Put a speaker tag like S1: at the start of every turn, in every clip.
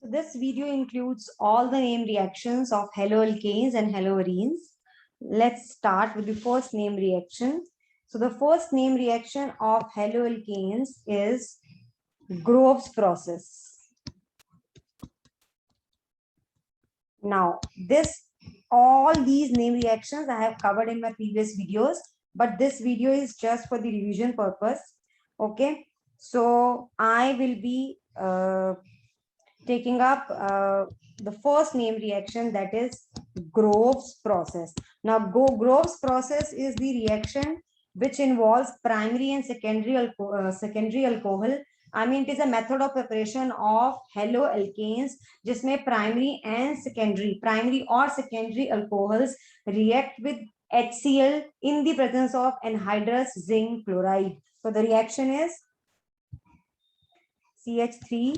S1: So this video includes all the name reactions of haloalkanes and haloarenes. Let's start with the first name reaction. So the first name reaction of haloalkanes is Grove's process. Now, all these name reactions I have covered in my previous videos, but this video is just for the revision purpose. Okay, so I will be taking up the first name reaction, that is Grove's process. Now, Grove's process is the reaction which involves primary and secondary alcohol. I mean, it is a method of preparation of haloalkanes जिसमें primary or secondary alcohols react with HCl in the presence of anhydrous zinc chloride. So the reaction is CH3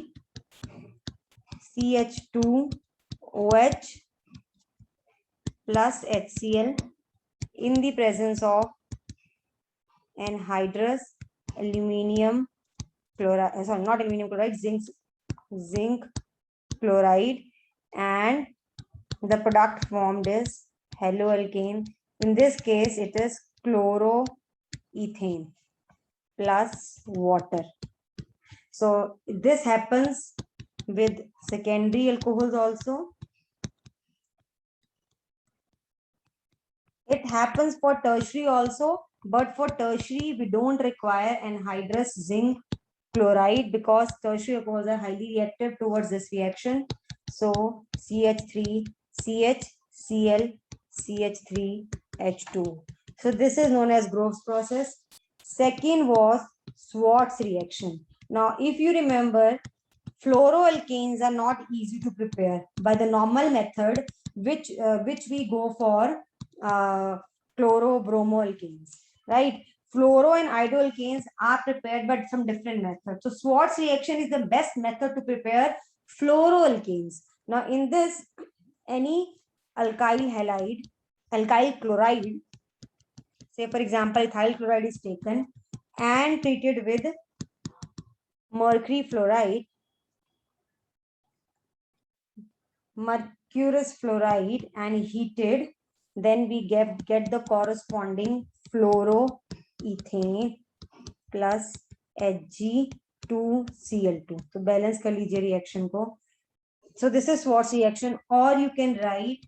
S1: CH2OH plus HCl in the presence of anhydrous aluminium chloride, sorry, not aluminium chloride, zinc chloride, and the product formed is haloalkane. In this case, it is chloroethane plus water. So this happens with secondary alcohols also. It happens for tertiary also, but for tertiary we don't require anhydrous zinc chloride because tertiary alcohols are highly reactive towards this reaction. So CH3 CHCl CH3H2. So this is known as Grove's process. Second was Schwartz reaction. Now, if you remember, fluoroalkanes are not easy to prepare by the normal method, which we go for chlorobromoalkanes, right? Fluoro and iodoalkanes are prepared but from different methods. So Schwartz reaction is the best method to prepare fluoroalkanes. Now in this, any alkyl chloride, say for example ethyl chloride, is taken and treated with mercury fluoride, mercurous fluoride, and heated, then we get the corresponding fluoroethane plus Hg2Cl2. तो balance कर लीजिए reaction को. So this is Schwartz reaction, or you can write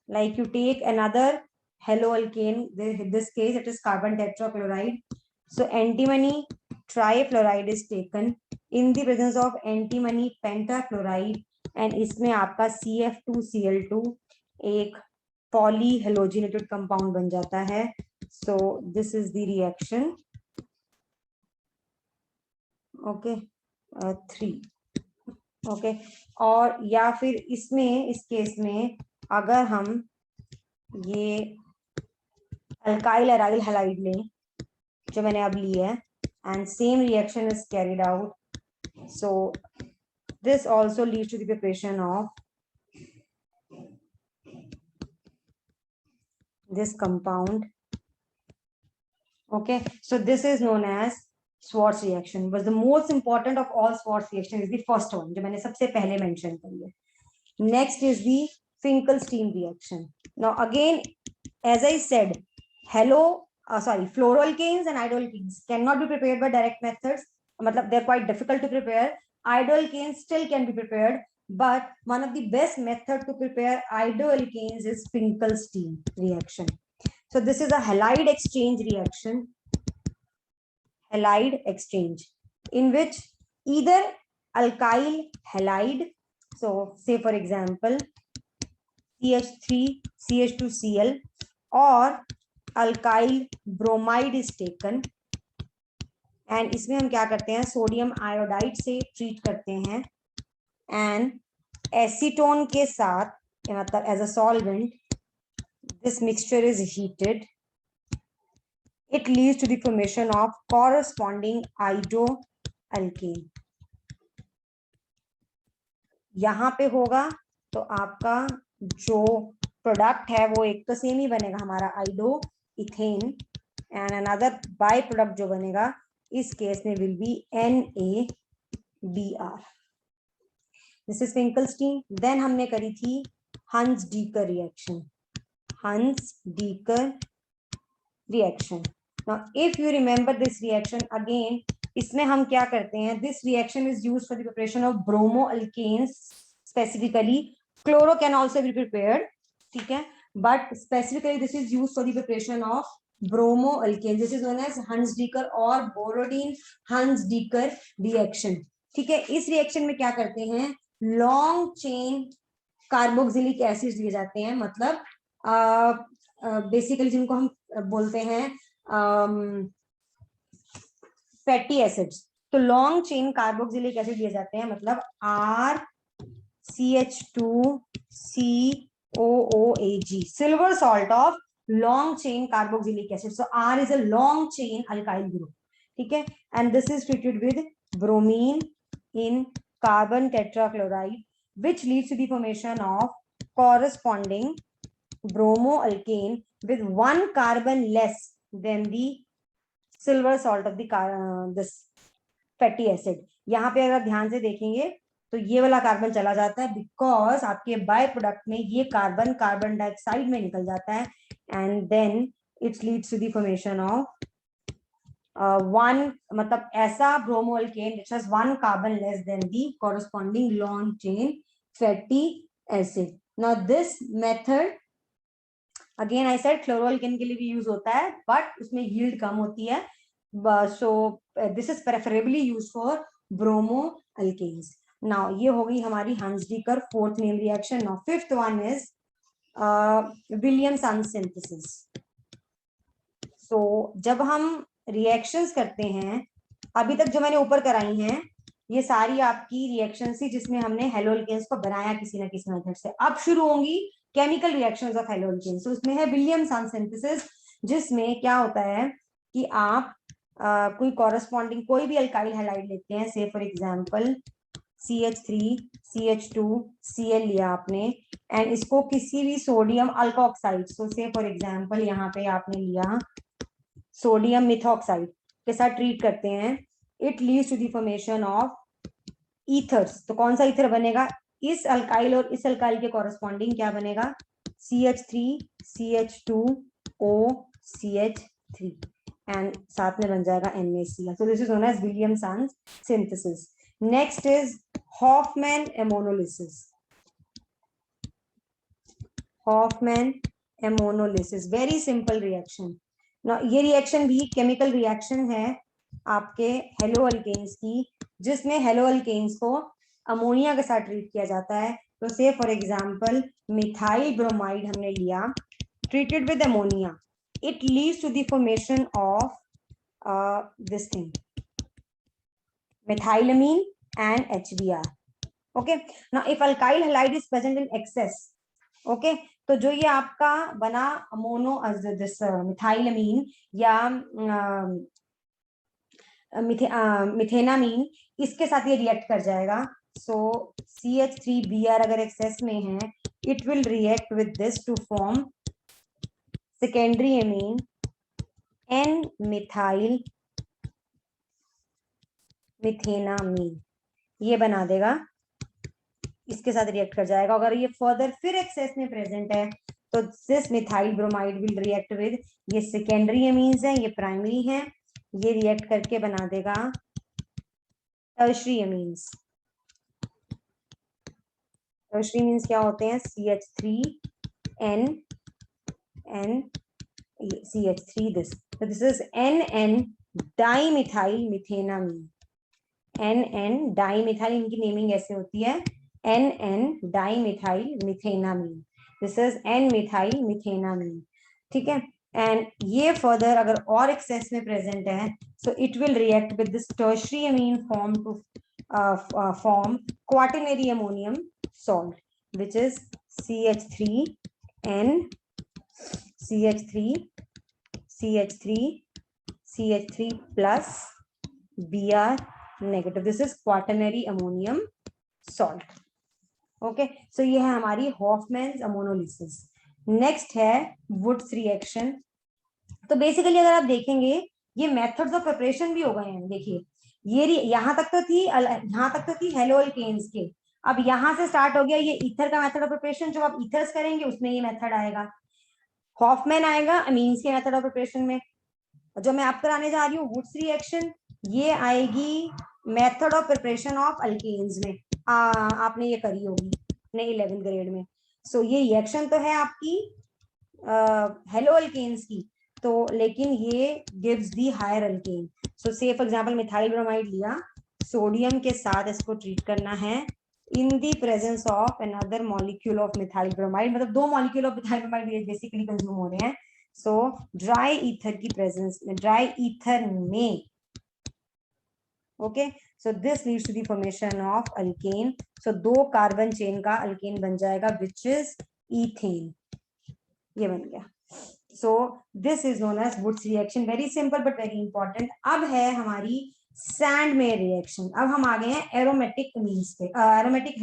S1: like you take another haloalkane. In this case, it is carbon tetrachloride. So antimony trifluoride is taken in the presence of antimony pentachloride, and इसमें आपका CF2Cl2 एक polyhalogenated compound बन जाता है. So this is the reaction. Okay, 3. Okay, और या फिर इसमें इस केस में अगर हम ये अल्काइल एराइल हैलाइड लें जो मैंने अब ली है, and same reaction is carried out. So this also leads to the preparation of this compound. Okay, so this is known as Schwartz reaction. But the most important of all Schwartz reaction is the first one, जो मैंने सबसे पहले mention करी है. Next is the Finkelstein reaction. Now again, as I said, fluoroalkanes and iodoalkanes cannot be prepared by direct methods. मतलब they're quite difficult to prepare. Iodoalkanes still can be prepared, but one of the best method to prepare iodoalkanes is Finkelstein reaction. So this is a halide exchange reaction. Halide exchange in which either alkyl halide, so say for example CH3 CH2Cl, or alkyl bromide is taken, and इसमें हम क्या करते हैं, sodium iodide से treat करते हैं, and acetone के साथ मतलब as a solvent this mixture is heated. It leads to the formation of corresponding iodoalkane. यहाँ पे होगा तो आपका जो प्रोडक्ट है वो एक तो सेम ही बनेगा हमारा iodoethane, and another byproduct जो बनेगा इस केस में will be NaBr. This is Finkelstein. Then हमने करी थी Hunsdiecker reaction, Hunsdiecker reaction. Now if you remember this reaction again, इसमें हम क्या करते हैं, this reaction is used for the preparation of bromo alkanes specifically, chloro can also be prepared, ठीक है, but specifically this is used for the preparation of bromo alkane, this is known as हंस-डीकर और Borodin हंस-डीकर reaction, ठीक है। इस reaction में क्या करते हैं, लॉन्ग चेन कार्बोक्सिलिक एसिड दिए जाते हैं, मतलब बेसिकली जिनको हम बोलते हैं फैटी एसिड्स, तो लॉन्ग चेन कार्बोक्सिलिक एसिड दिए जाते हैं, मतलब RCH2COOAG, silver salt of long chain carboxylic acid, so R is a long chain alkyl group, ठीक है, and this is treated with bromine in carbon tetrachloride which leads to the formation of corresponding bromoalkane with one carbon less than the silver salt of the this fatty acid। यहाँ पे अगर ध्यान से देखेंगे तो ये वाला कार्बन चला जाता है, बिकॉज आपके बाय प्रोडक्ट में ये कार्बन कार्बन डाइऑक्साइड में निकल जाता है, and then it leads to the formation of one, मतलब ऐसा ब्रोमोअल्केन which has one carbon less than the corresponding long chain fatty acid। now this method again I said chloroalkane के लिए भी use होता है, बट उसमें yield कम होती है, so this is preferably used for bromoalkanes। now ये हो गई हमारी Hunsdiecker fourth name reaction. now fifth one is Williamson synthesis। so जब हम रिएक्शंस करते हैं, अभी तक जो मैंने ऊपर कराई हैं ये सारी आपकी रिएक्शन थी जिसमें हमने हेलोअल्केन्स को बनाया किसी ना किसी मेथड से। अब शुरू होंगी केमिकल रिएक्शंस ऑफ हेलोअल्केन्स, तो उसमें है विलियमसन सिंथेसिस, जिसमें क्या होता है कि आप कोई कॉरेस्पॉन्डिंग कोई भी अल्काइल हैलाइड लेते हैं, से for example CH3 CH2 Cl लिया आपने, एंड इसको किसी भी sodium alkoxide, so say for example यहाँ पे आपने लिया सोडियम मिथॉक्साइड के साथ ट्रीट करते हैं, it leads to the formation of ethers. तो कौन सा ईथर बनेगा, इस अल्काइल और इस अल्काइल के कॉरेस्पॉन्डिंग क्या बनेगा, CH3 CH2O CH3, एंड साथ में बन जाएगा NaCl। so this is known as Williamson synthesis। next is Hofmann ammonolysis। Hofmann ammonolysis, very simple reaction। now ये रिएक्शन भी केमिकल रिएक्शन है आपके हेलोअल्केन्स की, जिसमें हेलोअल्केन्स को अमोनिया के साथ ट्रीट किया जाता है। तो से फॉर एग्जांपल मिथाइल ब्रोमाइड हमने लिया, treated with ammonia, it leads to the formation of this thing methylamine and HBr। okay, now if alkyl halide is present in excess, okay, तो जो ये आपका बना मोनो दिस मिथाइलमीन या मिथेनामीन, इसके साथ ये रिएक्ट कर जाएगा। सो CH3Br अगर एक्सेस में है, it will react with this to form secondary amine N methyl methanamine, ये बना देगा, इसके साथ रिएक्ट कर जाएगा। अगर ये फर्दर फिर एक्सेस में प्रेजेंट है तो this methyl bromide will react with, ये सेकेंडरी एमीन्स है, ये प्राइमरी है, ये रिएक्ट करके बना देगा टर्शरी एमीन्स। टर्शरी मीन्स क्या होते हैं, CH3N CH3 this, so this is NN dimethyl methanamine. NN dimethyl, इनकी नेमिंग ऐसे होती है, NN dimethyl methanamine, this is N methyl methanamine, ठीक है। एंड ये फर्दर अगर और एक्सेस में प्रेजेंट है, so it will react with this tertiary amine form to form quaternary ammonium salt, which is CH3N CH3 plus Br negative, this is quaternary ammonium salt। Okay, so ये है हमारी Hoffmann's ammonolysis. Next है Wurtz reaction. तो basically अगर आप देखेंगे ये methods of preparation भी हो गए हैं। देखिए ये यहाँ तक तो थी हेलोअल्केन्स के, अब यहाँ से स्टार्ट हो गया ये ईथर का मेथड ऑफ प्रिपरेशन, जो आप ईथर्स करेंगे उसमें ये मेथड आएगा, हॉफमैन आएगा अमीन्स के मेथड ऑफ प्रिपरेशन में। जो मैं आप कराने जा रही हूँ वुड्स रिएक्शन, ये आएगी method of preparation of alkanes में। आपने ये करी होगी अपने 11th ग्रेड में। सो ये रिएक्शन तो है आपकी हेलो अल्केन्स की, तो लेकिन ये gives the higher alkane. So say for example methyl bromide लिया, सोडियम के साथ इसको ट्रीट करना है in the presence of another molecule of methyl bromide, मतलब 2 molecule of methyl bromide basically consume हो रहे हैं। सो ड्राई ईथर की प्रेजेंस में, ड्राई ईथर में, okay, so this leads to the formation of alkane. So 2 carbon chain का alkane बन जाएगा विच इज ईथेन, ये बन गया। So this is known as Wurtz reaction, very simple but very important. अब है हमारी सैंडमेयर रिएक्शन। अब हम आ गए हैं एरोमेटिक मीन्स पे, एरोमेटिक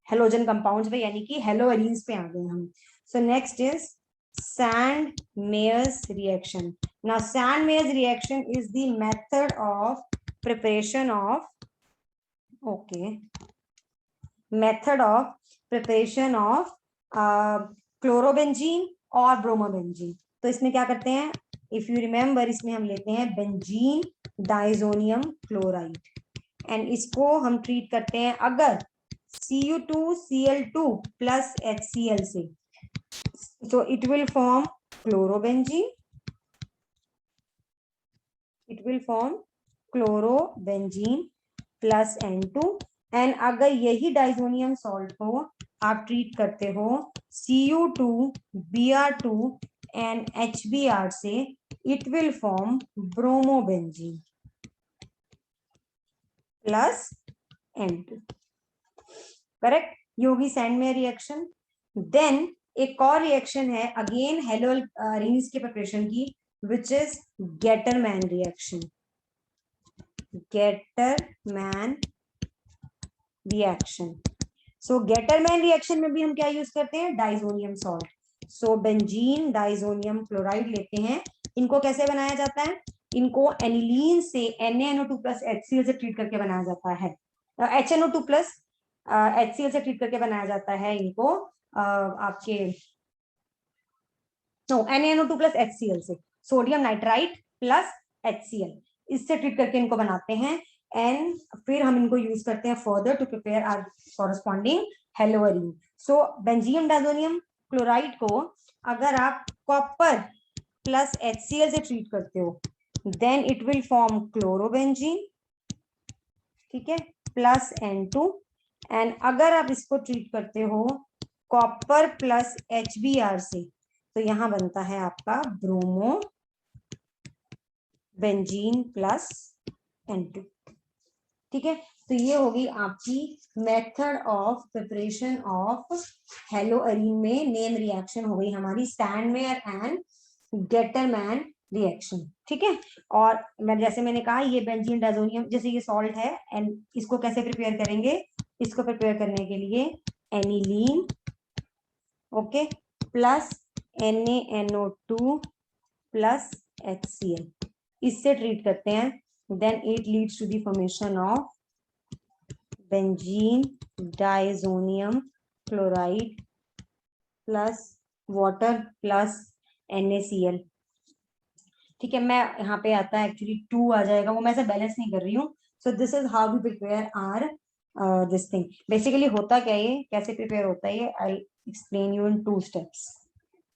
S1: हेलोजन कंपाउंड्स पे, यानी कि हेलोअरीन्स पे आ गए हम। So next is Sandmeyer's reaction. Now Sandmeyer's reaction is the method of preparation of, okay, method of preparation of chlorobenzene और ब्रोमोबेंजीन। तो इसमें क्या करते हैं, इफ यू रिमेम्बर, इसमें हम लेते हैं बेंजीन डाइजोनियम क्लोराइड एंड इसको हम ट्रीट करते हैं अगर Cu2Cl2 प्लस HCl से, so it will form chlorobenzene, it will form chlorobenzene plus N2। And अगर यही डाइजोनियम सॉल्ट को आप ट्रीट करते हो Cu2Br2 एंड HBr से, it will form bromobenzene plus N2, correct. ये होगी सैंडमेयर रिएक्शन। देन एक और रिएक्शन है अगेन हेलोअरीन्स के प्रिपरेशन की, which is Gattermann reaction. Gattermann reaction, so Gattermann reaction में भी हम क्या यूज करते हैं, डाइजोनियम सॉल्ट। सो बेंजीन डाइजोनियम क्लोराइड लेते हैं, इनको कैसे बनाया जाता है, इनको एनिलीन से NaNO2 प्लस HCl से ट्रीट करके बनाया जाता है, HNO2 प्लस HCl से ट्रीट करके बनाया जाता है इनको, आपके NaNO2 प्लस HCl से, सोडियम नाइट्राइट प्लस HCl, इससे ट्रीट करके इनको बनाते हैं। एंड फिर हम इनको यूज करते हैं further to prepare our corresponding haloarene. So benzene diazonium chloride को अगर आप कॉपर प्लस HCl से ट्रीट करते हो, then it will form chlorobenzene, ठीक है, प्लस N2। एंड अगर आप इसको ट्रीट करते हो कॉपर प्लस HBr से, तो यहां बनता है आपका ब्रोमो बेंजीन प्लस N2, ठीक है। तो ये होगी आपकी मेथड ऑफ प्रिपरेशन ऑफ हेलोअरीन में नेम रिएक्शन हो गई हमारी सैंडमेयर एंड गेटरमैन रिएक्शन, ठीक है। और जैसे मैंने कहा ये बेंजीन डाइजोनियम, जैसे ये सॉल्ट है एंड इसको कैसे प्रिपेयर करेंगे, इसको प्रिपेयर करने के लिए aniline, okay, plus NaNO2 plus HCl, इससे ट्रीट करते हैं। Then it leads to the formation of benzene diazonium chloride plus water plus NaCl, ठीक है। मैं यहाँ पे आता है एक्चुअली 2 आ जाएगा, वो मैं ऐसे बैलेंस नहीं कर रही हूँ। So this is how we prepare are this thing. Basically होता क्या है, ये कैसे प्रिपेयर होता है, ये I explain you in 2 steps.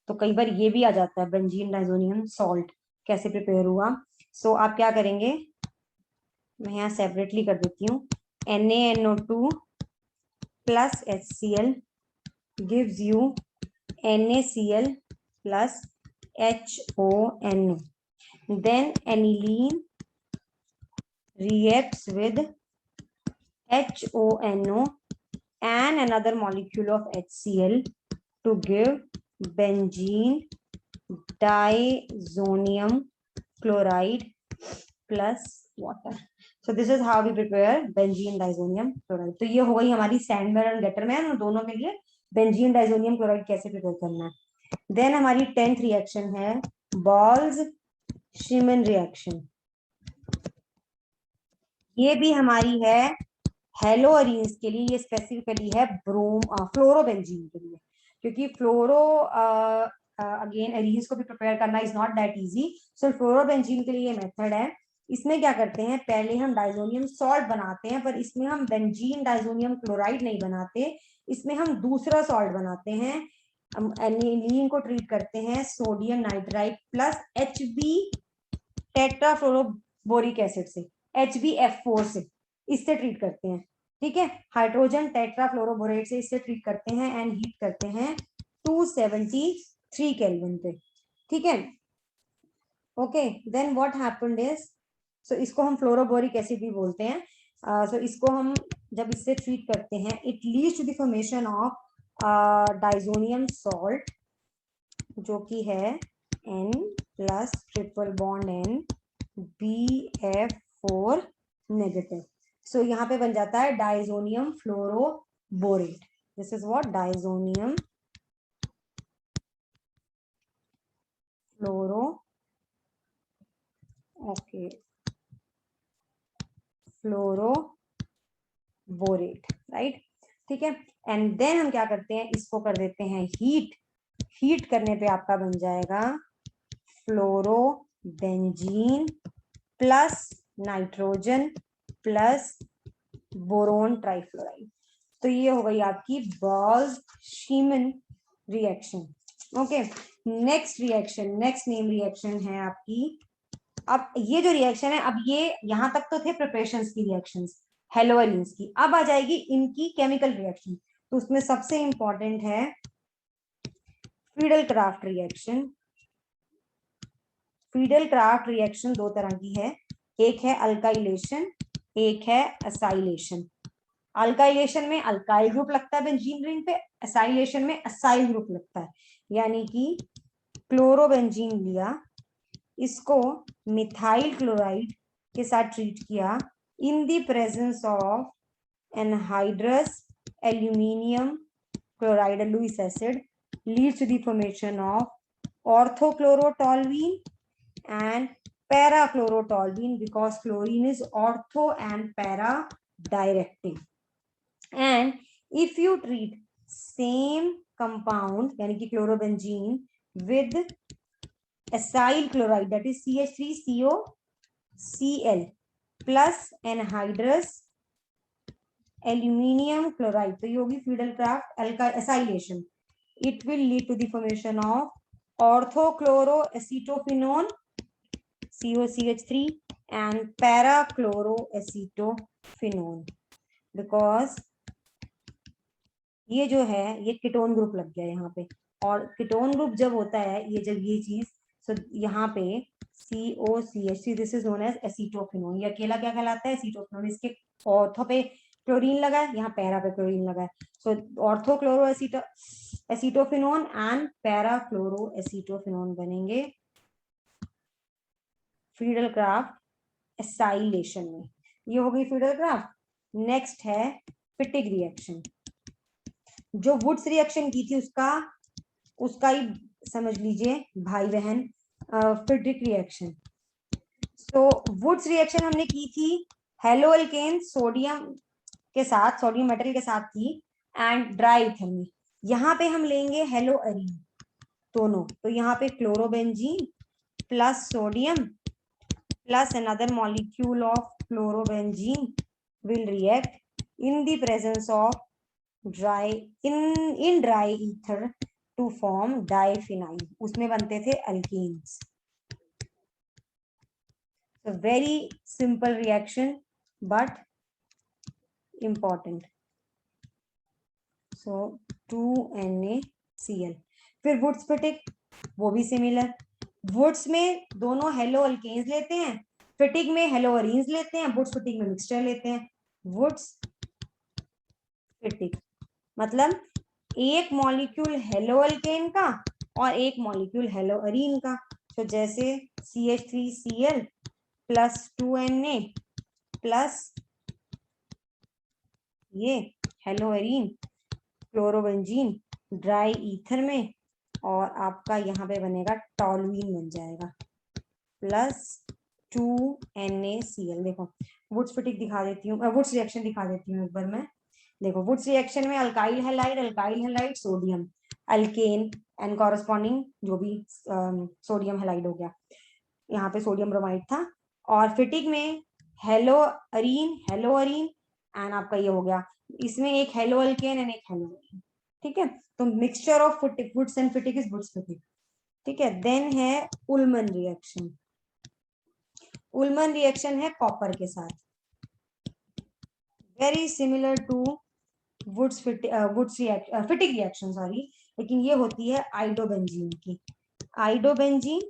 S1: तो कई बार ये भी आ जाता है बेंजीन डाइजोनियम सॉल्ट कैसे प्रिपेयर हुआ। सो आप क्या करेंगे, मैं यहाँ सेपरेटली कर देती हूँ, NaNO2 plus HCl gives you NaCl plus HONO. Then aniline reacts with HONO and another molecule of HCl to give benzene diazonium chloride plus water. So this is how we prepare benzene diazonium chloride. तो ये हो गई हमारी Sandmeyer और Gattermann, और दोनों के लिए बेंजीन डाइजोनियम क्लोराइड कैसे प्रिपेयर करना है। देन हमारी 10th रिएक्शन है बॉल्स-श्रीमन रिएक्शन। ये भी हमारी है हेलोअरीन्स के लिए ये स्पेसिफिकली है फ्लोरोबेंजीन के लिए, क्योंकि फ्लोरो अगेन एरीन्स को भी प्रिपेयर करना is not that easy. So fluorobenzene के लिए ये मेथड है। इसमें क्या करते हैं, पहले हम डाइजोनियम सॉल्ट बनाते हैं, पर इसमें हम बेंजीन डाइजोनियम क्लोराइड नहीं बनाते, इसमें हम दूसरा सॉल्ट बनाते हैं। हम एनिलीन को ट्रीट करते हैं sodium nitrite plus HB tetrafluoroboric acid से, HbF4 से, इससे ट्रीट करते हैं। ठीक है, हाइड्रोजन टेट्राफ्लोरोबोरेट से इससे ट्रीट करते हैं एंड हीट करते हैं 273 केल्विन पे। ठीक है, okay, then what happened is, so इसको हम फ्लोरोबोरिक एसिड भी बोलते हैं। सो इसको हम जब इससे ट्रीट करते हैं, it leads to the formation of diazonium salt, जो कि है N plus triple bond N BF4 negative. So यहाँ पे बन जाता है diazonium fluoroborate. This is what, diazonium fluoro, okay, fluoroborate, right. ठीक है, एंड देन हम क्या करते हैं, इसको कर देते हैं हीट। हीट करने पे आपका बन जाएगा fluorobenzene plus nitrogen plus boron trifluoride. तो ये हो गई आपकी Balz Schiemann reaction. Okay, next reaction, next name reaction है आपकी, अब ये जो रिएक्शन है, अब ये यहां तक तो थे प्रिपरेशंस की रिएक्शंस हेलोअरीन्स की, अब आ जाएगी इनकी केमिकल रिएक्शन। तो उसमें सबसे इंपॉर्टेंट है फ्रीडल-क्राफ्ट रिएक्शन। फ्रीडल-क्राफ्ट रिएक्शन दो तरह की है, एक है अल्काइलेशन, एक है असाइलेशन। अल्काइलेशन में अल्काइल ग्रुप लगता है बेंजीन रिंग पे, असाइलेशन में असाइल ग्रुप लगता है। यानी कि क्लोरोबेंजीन लिया, इसको मिथाइल क्लोराइड के साथ ट्रीट किया in the presence of anhydrous aluminium chloride Lewis acid, leads to the formation of orthochlorotoluene and para-chlorotoluene, because chlorine is ortho and para directing. And if you treat same compound यानी कि chlorobenzene with acyl chloride, that is CH3COCl plus anhydrous aluminium chloride, तो ये होगी Friedel-Crafts acylation. It will lead to the formation of orthochloroacetophenone COCH3 and para-chloroacetophenone, because ये जो है ये ketone group लग गया यहाँ पे, और कीटोन ग्रुप जब होता है ये, जब ये चीज, तो यहाँ पे COCH3, this is known as acetophenone. ये अकेला क्या कहलाता है, एसीटोफिनोन। इसके ऑर्थो पे क्लोरीन लगा है, यहाँ पैरा पे क्लोरीन लगा है, सो ऑर्थोक्लोरो acetophenone and para chloro acetophenone बनेंगे फ्रीडल-क्राफ्ट एसाइलेशन में। ये हो गई फ्रीडल-क्राफ्ट। नेक्स्ट है फिटिक रिएक्शन। जो वुड्स रिएक्शन की थी उसका ही समझ लीजिए भाई बहन, फिटिक रिएक्शन। तो वुड्स रिएक्शन हमने की थी हेलो अल्केन सोडियम के साथ, सोडियम मेटल के साथ थी, एंड ड्राई ईथर में। यहाँ पे हम लेंगे हेलो अरीन दोनों, तो यहाँ पे chlorobenzene plus sodium plus another molecule of chlorobenzene will react in the presence of dry in dry ether to form diphenyl. उसमें बनते थे alkenes. So very simple reaction but important. So 2NaCl। फिर woods फिटिक, वो भी similar. Woods में दोनों hello alkanes लेते हैं, फिटिक में हेलो अरीन्स लेते हैं, वुड्स फिटिक में मिक्सचर लेते हैं। वुड्स फिटिक मतलब एक मॉलिक्यूल हेलो अल्केन का और एक मॉलिक्यूल हेलो अरीन का। तो जैसे CH3Cl प्लस 2Na प्लस ये hello Areen chlorobenzene dry ether में, और आपका यहाँ पे बनेगा टॉलुइन बन जाएगा प्लस 2NaCl। देखो वुड्स फिटिक दिखा देती हूँ, वुड्स रिएक्शन दिखा देती हूँ एक बार मैं। देखो वुड्स रिएक्शन में alkyl halide sodium, alkane and corresponding जो भी सोडियम हैलाइड हो गया, यहाँ पे सोडियम ब्रोमाइड था। और फिटिक में हेलोअरीन एंड आपका ये हो गया, इसमें एक हेलो अल्केन एंड एक हेलोअरीन। ठीक है, तो mixture of Wurtz and Fittig is Wurtz Fittig. ठीक है, देन है उल्मन रिएक्शन। उल्मन रिएक्शन है कॉपर के साथ, very similar to Fittig reaction sorry, लेकिन ये होती है आइडोबेंजीन की। आइडोबेंजीन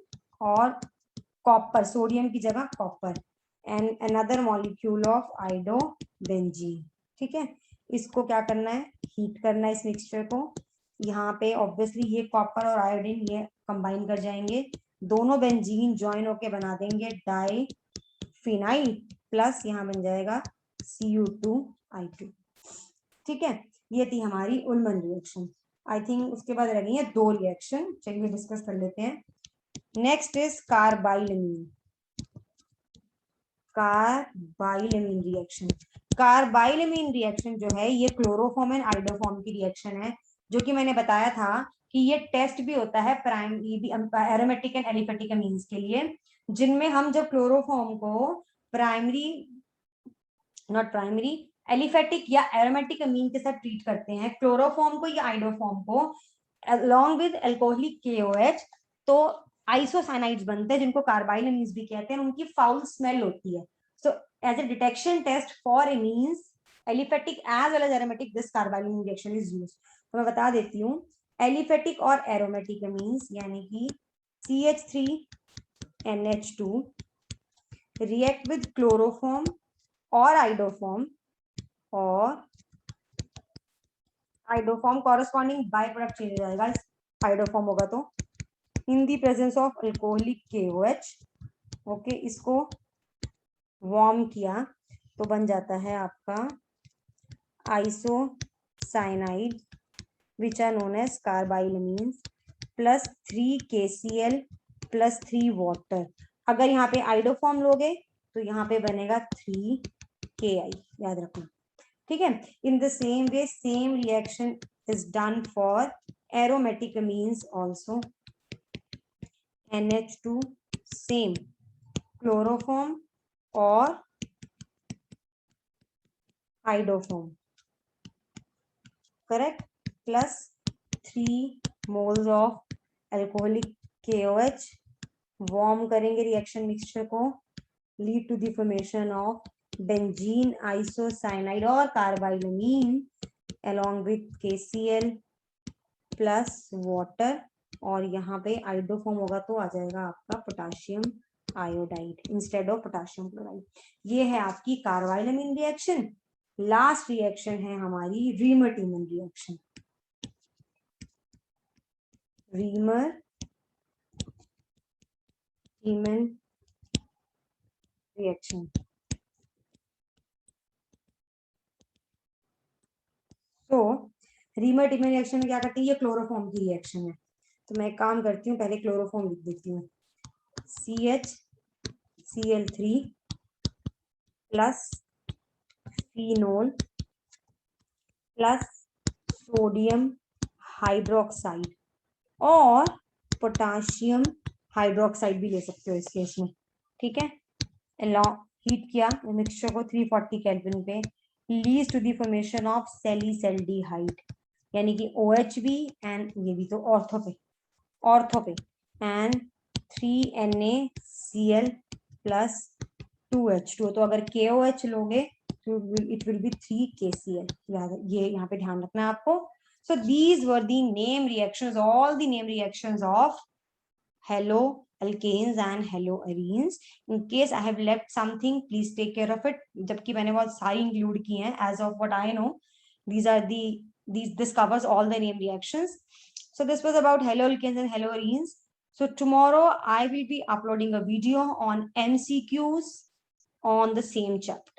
S1: और कॉपर, सोडियम की जगह copper and another molecule of iodobenzene. ठीक है, इसको क्या करना है, हीट करना है इस मिक्सचर को। यहाँ पे ऑब्वियसली ये कॉपर और आयोडीन ये कंबाइन कर जाएंगे, दोनों बेंजीन ज्वाइन होके बना देंगे डाई फिनाइल, प्लस यहाँ बन जाएगा Cu2I2। ठीक है, ये थी हमारी उल्मन रिएक्शन। आई थिंक उसके बाद रह गई है 2 रिएक्शन, चलिए डिस्कस कर लेते हैं। Next is carbylamine. Carbylamine reaction, carbylamine reaction जो है ये क्लोरोफॉर्म एंड आइडोफॉर्म की रिएक्शन है, जो कि मैंने बताया था कि ये टेस्ट भी होता है primary aromatic and aliphatic amines के लिए, जिनमें हम जब क्लोरोफॉर्म को एलिफेटिक या एरोमेटिक अमीन के साथ ट्रीट करते हैं, क्लोरोफॉर्म को या आइडोफॉर्म को अलॉन्ग विद अल्कोहलिक KOH, तो आइसोसाइनाइड्स बनते हैं जिनको कार्बाइलमीन्स भी कहते हैं, उनकी फाउल स्मेल होती है। So as a detection test for amines aliphatic as well as aromatic this carbylamine reaction is used. तो मैं बता देती हूँ, एलिफेटिक और एरोमेटिक अमीन्स यानी कि CH3NH2 रिएक्ट विद क्लोरोफॉर्म और iodoform corresponding by product change हो जाएगा, आइडोफॉर्म होगा तो in the presence of alcoholic KOH। Okay, इसको वार्म किया तो बन जाता है आपका isocyanide which are known as carbylamines plus 3 KCl plus 3 water. अगर यहाँ पे आइडोफॉर्म लोगे तो यहाँ पे बनेगा 3 KI, याद रखना। ठीक है, in the same way same reaction is done for aromatic amines also. NH2 same chloroform और iodoform, correct, plus 3 moles of alcoholic KOH, warm करेंगे रिएक्शन मिक्सचर को, lead to the formation of benzene isocyanide और carbylamine along with KCl plus water, और यहाँ पे iodoform होगा तो आ जाएगा आपका potassium iodide instead of potassium chloride. ये है आपकी कार्बाइलमीन रिएक्शन। लास्ट रिएक्शन है हमारी रीमर-टीमन रिएक्शन। रीमर-टीमन रिएक्शन, तो रीमर-टीमन रिएक्शन में क्या करते हैं, ये क्लोरोफॉर्म की रिएक्शन है, तो मैं एक काम करती हूँ, पहले क्लोरोफॉर्म लिख देती हूँ, CHCl3 plus phenol plus sodium hydroxide और पोटाशियम हाइड्रोक्साइड भी ले सकते हो इस केस में। ठीक है, हीट किया मिक्सचर को 340 केल्विन पे, leads to the formation of salicylaldehyde यानी कि OH भी एंड ये भी तो ऑर्थो पे एंड 3NaCl प्लस 2H2। तो अगर KOH लोगे तो इट विल बी 3 KCl, ये यहाँ पे ध्यान रखना है आपको। So these were the name reactions, all the name reactions of haloalkanes and haloarenes. In case I have left something, please take care of it. जबकि मैंने बहुत सारी include की हैं, as of what I know, this covers all the name reactions. So this was about haloalkanes and haloarenes. So tomorrow I will be uploading a video on MCQs on the same chapter.